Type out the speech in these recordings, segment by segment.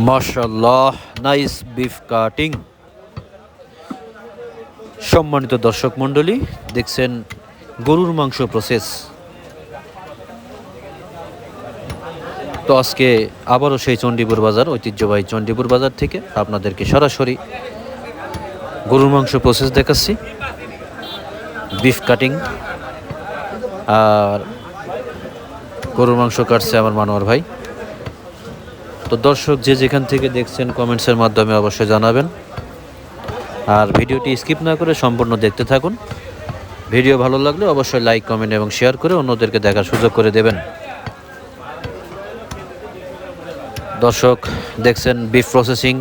মাশাআল্লাহ, nice beef cutting. সম্মানিত দর্শক মণ্ডলী, দেখছেন গরুর মাংস প্রসেস। তো আজকে আবারও সেই চণ্ডীপুর বাজার, ঐতিহ্যবাহী চণ্ডীপুর বাজার থেকে আপনাদেরকে সরাসরি গরুর মাংস প্রসেস দেখাচ্ছি, বিফ কাটিং। আর গরুর মাংস কাটছে আমার মানোয়ার ভাই। তো দর্শক যে যেখান থেকে দেখছেন কমেন্টসের মাধ্যমে অবশ্যই জানাবেন, আর ভিডিওটি স্কিপ না করে সম্পূর্ণ দেখতে থাকুন। ভিডিও ভালো লাগলে অবশ্যই লাইক, কমেন্ট এবং শেয়ার করে অন্যদেরকে দেখার সুযোগ করে দেবেন। দর্শক দেখছেন বিফ প্রসেসিং,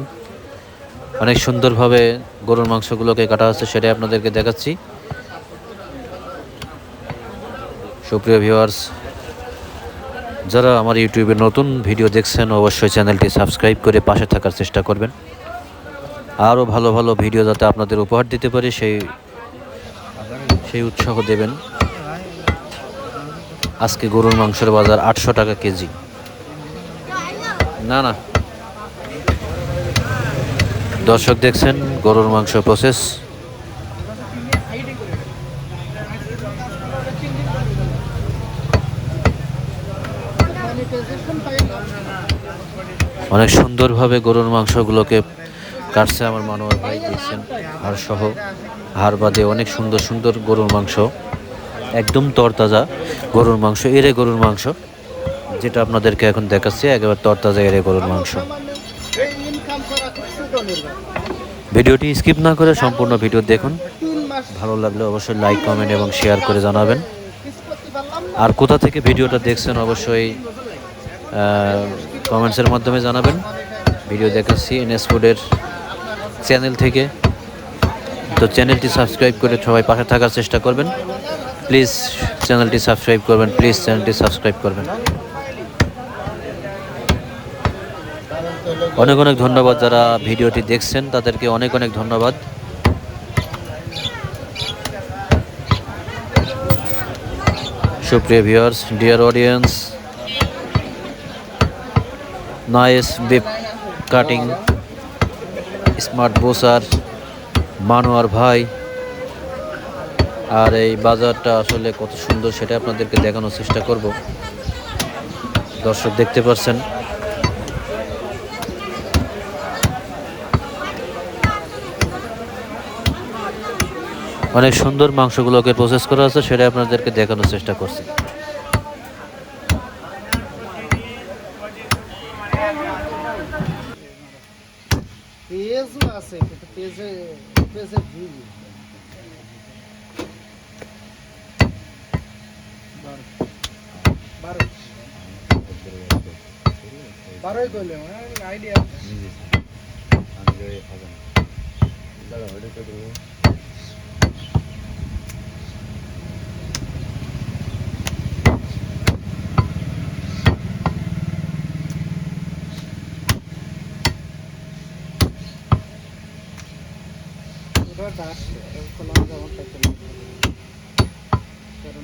অনেক সুন্দরভাবে গরুর মাংসগুলোকে কাটা হচ্ছে, সেটাই আপনাদেরকে দেখাচ্ছি। সুপ্রিয় ভিউয়ার্স, যারা আমার ইউটিউবে নতুন ভিডিও দেখছেন অবশ্যই চ্যানেলটি সাবস্ক্রাইব করে পাশে থাকার চেষ্টা করবেন। আরও ভালো ভালো ভিডিও যাতে আপনাদের উপহার দিতে পারি সেই উৎসাহ দেবেন। আজকে গরুর মাংসের বাজার 800 টাকা কেজি। না দর্শক দেখছেন গরুর মাংস প্রসেস। অনেক সুন্দরভাবে গরুর মাংসগুলোকে কাটছে আমার মানোয়ার ভাই, দেখছেন হাড় সহ, হাড় বাদে অনেক সুন্দর সুন্দর গরুর মাংস, একদম তরতাজা গরুর মাংস, এড়ে গরুর মাংস, যেটা আপনাদেরকে এখন দেখাচ্ছি, একেবারে তরতাজা এড়ে গরুর মাংস। ভিডিওটি স্কিপ না করে সম্পূর্ণ ভিডিও দেখুন। ভালো লাগলে অবশ্যই লাইক, কমেন্ট এবং শেয়ার করে জানাবেন। আর কোথা থেকে ভিডিওটা দেখছেন অবশ্যই কমেন্টসের মাধ্যমে জানাবেন। ভিডিও দেখাচ্ছি এনএস ফুডের চ্যানেল থেকে। তো চ্যানেলটি সাবস্ক্রাইব করে সবাই পাশে থাকার চেষ্টা করবেন। প্লিজ চ্যানেলটি সাবস্ক্রাইব করবেন। অনেক অনেক ধন্যবাদ যারা ভিডিওটি দেখছেন, তাদেরকে অনেক অনেক ধন্যবাদ। সুপ্রিয় viewers, dear audience, nice beef cutting, smart বোসার মানোয়ার ভাই। আর এই বাজারটা আসলে কত সুন্দর সেটা আপনাদেরকে দেখানোর চেষ্টা করব। দর্শক দেখতে পাচ্ছেন অনেক সুন্দর মাংসগুলোকে প্রসেস করা আছে, সেটা আপনাদেরকে দেখানোর চেষ্টা করছি। পেঁয়াজও আছে, কিন্তু পেঁয়াজের ভিউ বারোই করলে আইডিয়া ওটা দাস খোলা যেমন